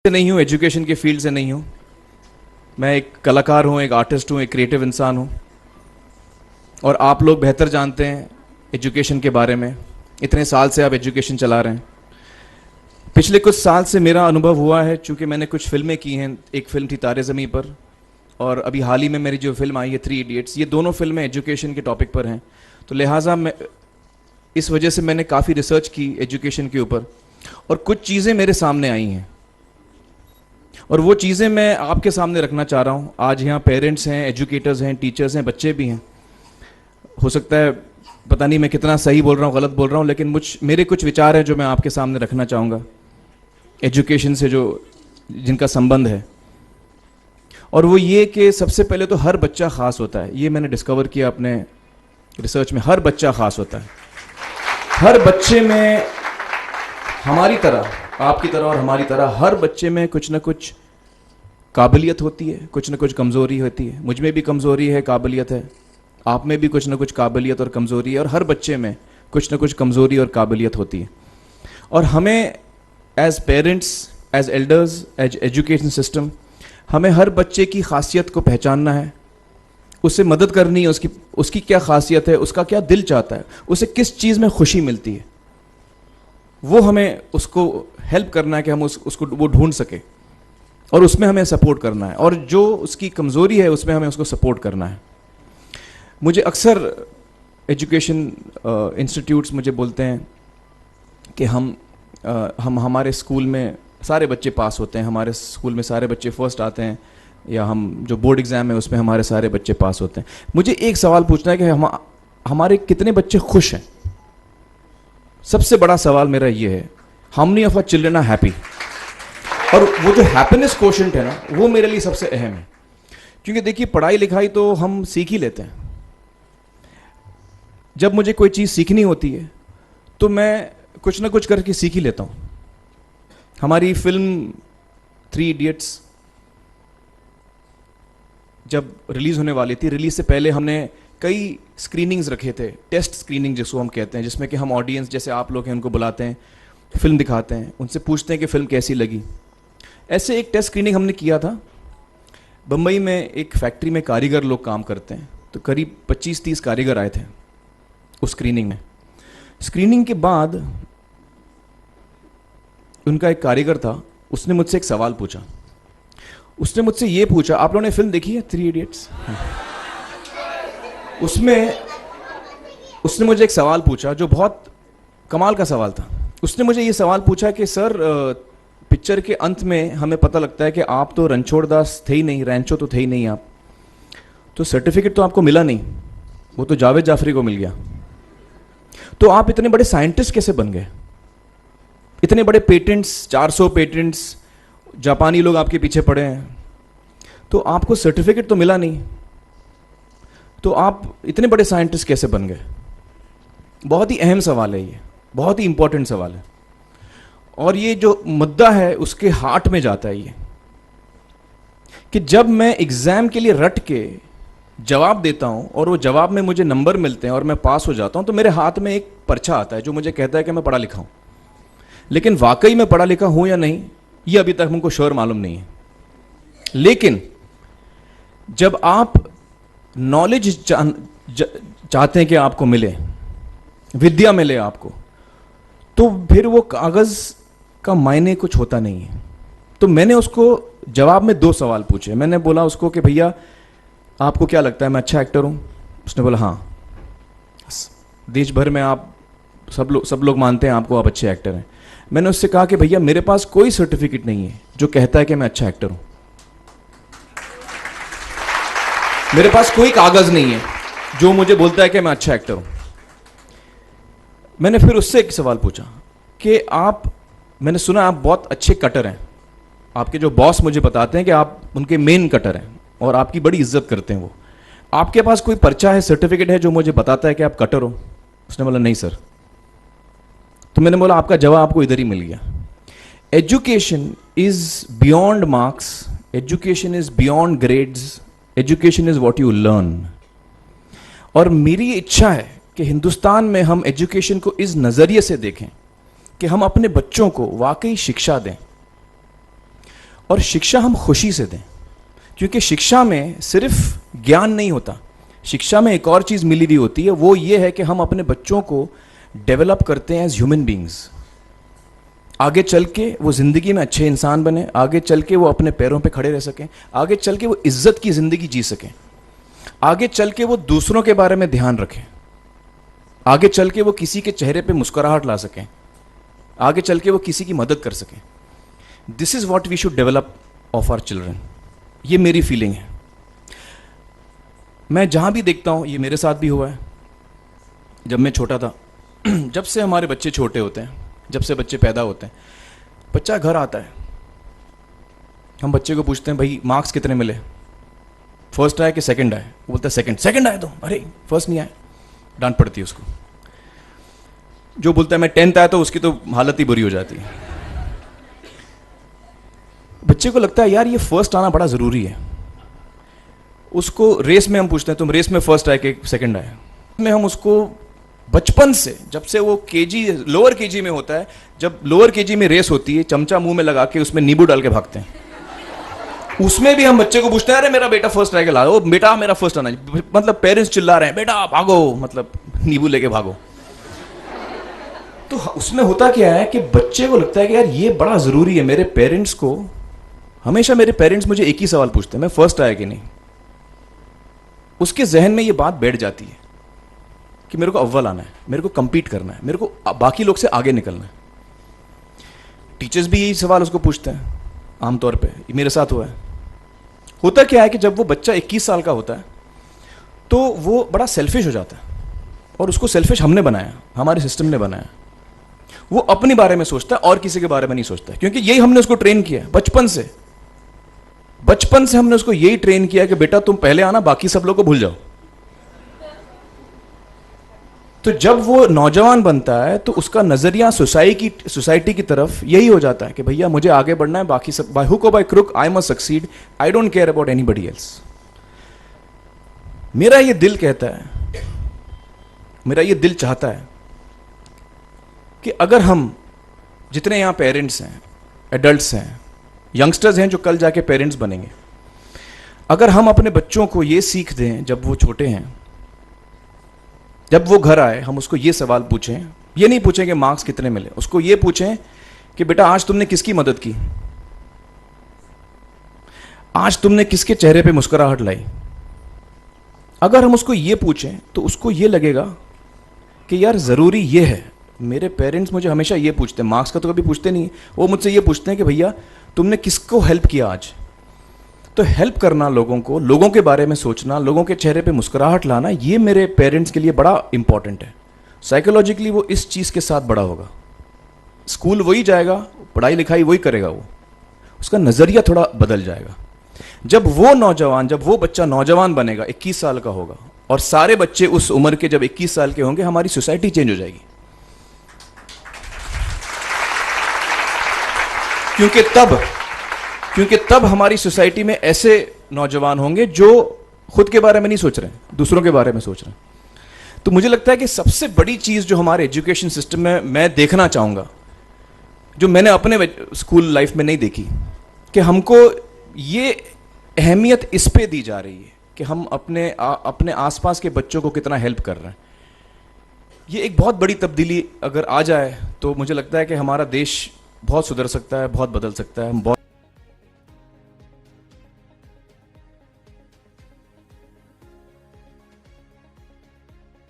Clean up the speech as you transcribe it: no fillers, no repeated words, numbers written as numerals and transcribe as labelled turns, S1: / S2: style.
S1: नहीं हूँ, एजुकेशन के फील्ड से नहीं हूँ। मैं एक कलाकार हूँ, एक आर्टिस्ट हूँ, एक क्रिएटिव इंसान हूँ। और आप लोग बेहतर जानते हैं एजुकेशन के बारे में, इतने साल से आप एजुकेशन चला रहे हैं। पिछले कुछ साल से मेरा अनुभव हुआ है, चूँकि मैंने कुछ फिल्में की हैं। एक फिल्म थी तारे ज़मीं पर, और अभी हाल ही में मेरी जो फिल्म आई है 3 इडियट्स, ये दोनों फिल्में एजुकेशन के टॉपिक पर हैं। तो लिहाजा मैं इस वजह से मैंने काफ़ी रिसर्च की एजुकेशन के ऊपर, और कुछ चीज़ें मेरे सामने आई हैं और वो चीज़ें मैं आपके सामने रखना चाह रहा हूँ। आज यहाँ पेरेंट्स हैं, एजुकेटर्स हैं, टीचर्स हैं, बच्चे भी हैं। हो सकता है पता नहीं मैं कितना सही बोल रहा हूँ, गलत बोल रहा हूँ, लेकिन मेरे कुछ विचार हैं जो मैं आपके सामने रखना चाहूँगा एजुकेशन से जो जिनका संबंध है। और वो ये कि सबसे पहले तो हर बच्चा ख़ास होता है। ये मैंने डिस्कवर किया अपने रिसर्च में। हर बच्चा ख़ास होता है। हर बच्चे में, हमारी तरह, आपकी तरह और हमारी तरह, हर बच्चे में कुछ ना कुछ काबिलियत होती है, कुछ ना कुछ कमज़ोरी होती है। मुझ में भी कमज़ोरी है, काबिलियत है। आप में भी कुछ ना कुछ काबिलियत और कमज़ोरी है, और हर बच्चे में कुछ ना कुछ कमज़ोरी और काबिलियत होती है। और हमें as parents, as elders, as education system, हमें हर बच्चे की खासियत को पहचानना है, उससे मदद करनी है। उसकी क्या खासियत है, उसका क्या दिल चाहता है, उसे किस चीज़ में खुशी मिलती है, वो हमें उसको हेल्प करना है कि हम उसको वो ढूंढ सके, और उसमें हमें सपोर्ट करना है। और जो उसकी कमज़ोरी है उसमें हमें उसको सपोर्ट करना है। मुझे अक्सर एजुकेशन इंस्टीट्यूट्स मुझे बोलते हैं कि हम हमारे स्कूल में सारे बच्चे पास होते हैं, हमारे स्कूल में सारे बच्चे फर्स्ट आते हैं, या हम जो बोर्ड एग्ज़ाम है उसमें हमारे सारे बच्चे पास होते हैं। मुझे एक सवाल पूछना है कि हमारे कितने बच्चे खुश हैं? सबसे बड़ा सवाल मेरा ये है, how many of our children are happy? और वो जो हैप्पीनेस कोशेंट है ना, वो मेरे लिए सबसे अहम है। क्योंकि देखिए, पढ़ाई लिखाई तो हम सीख ही लेते हैं। जब मुझे कोई चीज़ सीखनी होती है तो मैं कुछ ना कुछ करके सीख ही लेता हूँ। हमारी फिल्म 3 इडियट्स जब रिलीज़ होने वाली थी, रिलीज़ से पहले हमने कई स्क्रीनिंग्स रखे थे, टेस्ट स्क्रीनिंग जिसको हम कहते हैं, जिसमें कि हम ऑडियंस, जैसे आप लोग हैं, उनको बुलाते हैं, फिल्म दिखाते हैं, उनसे पूछते हैं कि फ़िल्म कैसी लगी। ऐसे एक टेस्ट स्क्रीनिंग हमने किया था। बम्बई में एक फैक्ट्री में कारीगर लोग काम करते हैं, तो करीब 25-30 कारीगर आए थे उस स्क्रीनिंग में। स्क्रीनिंग के बाद उनका एक कारीगर था, उसने मुझसे एक सवाल पूछा। उसने मुझसे ये पूछा, आप लोगों ने फिल्म देखी है 3 इडियट्स? उसमें उसने मुझे एक सवाल पूछा जो बहुत कमाल का सवाल था। उसने मुझे ये सवाल पूछा कि सर, पिक्चर के अंत में हमें पता लगता है कि आप तो रणछोड़ दास थे ही नहीं, रैंचो तो थे ही नहीं आप, तो सर्टिफिकेट तो आपको मिला नहीं, वो तो जावेद जाफरी को मिल गया। तो आप इतने बड़े साइंटिस्ट कैसे बन गए? इतने बड़े पेटेंट्स, 400 पेटेंट्स, जापानी लोग आपके पीछे पड़े हैं, तो आपको सर्टिफिकेट तो मिला नहीं, तो आप इतने बड़े साइंटिस्ट कैसे बन गए? बहुत ही अहम सवाल है ये, बहुत ही इंपॉर्टेंट सवाल है। और ये जो मुद्दा है उसके हार्ट में जाता है ये, कि जब मैं एग्जाम के लिए रट के जवाब देता हूं और वो जवाब में मुझे नंबर मिलते हैं और मैं पास हो जाता हूं, तो मेरे हाथ में एक पर्चा आता है जो मुझे कहता है कि मैं पढ़ा लिखा हूं। लेकिन वाकई में पढ़ा लिखा हूं या नहीं, ये अभी तक हमको श्योर मालूम नहीं है। लेकिन जब आप नॉलेज चाहते हैं कि आपको मिले, विद्या मिले आपको, तो फिर वो कागज का मायने कुछ होता नहीं है। तो मैंने उसको जवाब में 2 सवाल पूछे। मैंने बोला उसको कि भैया, आपको क्या लगता है मैं अच्छा एक्टर हूं? उसने बोला हाँ, देश भर में आप सब लोग मानते हैं आपको, आप अच्छे एक्टर हैं। मैंने उससे कहा कि भैया, मेरे पास कोई सर्टिफिकेट नहीं है जो कहता है कि मैं अच्छा एक्टर हूं। मेरे पास कोई कागज नहीं है जो मुझे बोलता है कि मैं अच्छा एक्टर हूं। मैंने फिर उससे एक सवाल पूछा कि मैंने सुना आप बहुत अच्छे कटर हैं, आपके जो बॉस मुझे बताते हैं कि आप उनके मेन कटर हैं और आपकी बड़ी इज्जत करते हैं वो, आपके पास कोई पर्चा है, सर्टिफिकेट है जो मुझे बताता है कि आप कटर हो? उसने बोला नहीं सर। तो मैंने बोला आपका जवाब आपको इधर ही मिल गया। Education is beyond marks, education is beyond grades, education is what you learn. और मेरी इच्छा है कि हिंदुस्तान में हम एजुकेशन को इस नज़रिए से देखें कि हम अपने बच्चों को वाकई शिक्षा दें। और शिक्षा हम खुशी से दें, क्योंकि शिक्षा में सिर्फ ज्ञान नहीं होता, शिक्षा में एक और चीज़ मिली हुई होती है, वो ये है कि हम अपने बच्चों को डेवलप करते हैं एज ह्यूमन बींग्स। आगे चल के वो ज़िंदगी में अच्छे इंसान बने, आगे चल के वो अपने पैरों पे खड़े रह सकें, आगे चल के वो इज्जत की ज़िंदगी जी सकें, आगे चल के वो दूसरों के बारे में ध्यान रखें, आगे चल के वो किसी के चेहरे पे मुस्कुराहट ला सकें, आगे चल के वो किसी की मदद कर सकें। This is what we should develop of our children. ये मेरी फीलिंग है। मैं जहाँ भी देखता हूँ, ये मेरे साथ भी हुआ है जब मैं छोटा था। जब से हमारे बच्चे छोटे होते हैं, जब से बच्चे पैदा होते हैं, बच्चा घर आता है, हम बच्चे को पूछते हैं भाई मार्क्स कितने मिले, फर्स्ट आए कि सेकंड आए? वो बोलता है सेकंड। सेकंड आए तो अरे फर्स्ट नहीं आए, डांट पड़ती है उसको। जो बोलता है मैं 10th आया तो उसकी तो हालत ही बुरी हो जाती है। बच्चे को लगता है यार ये फर्स्ट आना बड़ा ज़रूरी है। उसको रेस में हम पूछते हैं तुम रेस में फर्स्ट आए कि सेकंड आए? में हम उसको बचपन से, जब से वो केजी लोअर केजी में होता है, जब लोअर केजी में रेस होती है, चमचा मुंह में लगा के उसमें नींबू डाल के भागते हैं। उसमें भी हम बच्चे को पूछते हैं अरे मेरा बेटा फर्स्ट आएगा, ला ओ बेटा मेरा फर्स्ट आना, मतलब पेरेंट्स चिल्ला रहे हैं बेटा भागो, मतलब नींबू लेके भागो। तो उसमें होता क्या है कि बच्चे को लगता है कि यार ये बड़ा जरूरी है। मेरे पेरेंट्स को हमेशा, मेरे पेरेंट्स मुझे एक ही सवाल पूछते हैं, मैं फर्स्ट आया कि नहीं। उसके जहन में ये बात बैठ जाती है कि मेरे को अव्वल आना है, मेरे को compete करना है, मेरे को बाकी लोग से आगे निकलना है। टीचर्स भी यही सवाल उसको पूछते हैं आमतौर पे, मेरे साथ हुआ है। होता क्या है कि जब वो बच्चा 21 साल का होता है तो वो बड़ा सेल्फिश हो जाता है, और उसको सेल्फिश हमने बनाया, हमारे सिस्टम ने बनाया। वो अपने बारे में सोचता है और किसी के बारे में नहीं सोचता, क्योंकि यही हमने उसको ट्रेन किया है बचपन से। बचपन से हमने उसको यही ट्रेन किया कि बेटा तुम पहले आना, बाकी सब लोग को भूल जाओ। तो जब वो नौजवान बनता है तो उसका नजरिया सोसाइटी की तरफ यही हो जाता है कि भैया मुझे आगे बढ़ना है, बाकी सब बाय हुक और by crook I must succeed, I don't care about anybody else. मेरा ये दिल कहता है, मेरा ये दिल चाहता है कि अगर हम जितने यहां पेरेंट्स हैं, एडल्ट्स हैं, यंगस्टर्स हैं जो कल जाके पेरेंट्स बनेंगे, अगर हम अपने बच्चों को ये सीख दें जब वो छोटे हैं, जब वो घर आए हम उसको ये सवाल पूछें, ये नहीं पूछें कि मार्क्स कितने मिले, उसको ये पूछें कि बेटा आज तुमने किसकी मदद की, आज तुमने किसके चेहरे पे मुस्कुराहट लाई। अगर हम उसको ये पूछें तो उसको ये लगेगा कि यार ज़रूरी ये है, मेरे पेरेंट्स मुझे हमेशा ये पूछते हैं, मार्क्स का तो कभी पूछते नहीं, वो मुझसे ये पूछते हैं कि भैया तुमने किसको हेल्प किया आज। तो हेल्प करना लोगों को, लोगों के बारे में सोचना, लोगों के चेहरे पे मुस्कुराहट लाना, ये मेरे पेरेंट्स के लिए बड़ा इंपॉर्टेंट है। साइकोलॉजिकली वो इस चीज़ के साथ बड़ा होगा, स्कूल वही जाएगा, पढ़ाई लिखाई वही करेगा, वो उसका नज़रिया थोड़ा बदल जाएगा। जब वो नौजवान, जब वो बच्चा नौजवान बनेगा, 21 साल का होगा, और सारे बच्चे उस उम्र के जब 21 साल के होंगे, हमारी सोसाइटी चेंज हो जाएगी। क्योंकि तब हमारी सोसाइटी में ऐसे नौजवान होंगे जो खुद के बारे में नहीं सोच रहे, दूसरों के बारे में सोच रहे हैं। तो मुझे लगता है कि सबसे बड़ी चीज़ जो हमारे एजुकेशन सिस्टम में मैं देखना चाहूँगा, जो मैंने अपने स्कूल लाइफ में नहीं देखी, कि हमको ये अहमियत इस पे दी जा रही है कि हम अपने आसपास के बच्चों को कितना हेल्प कर रहे हैं। ये एक बहुत बड़ी तब्दीली अगर आ जाए तो मुझे लगता है कि हमारा देश बहुत सुधर सकता है, बहुत बदल सकता है। हम बहुत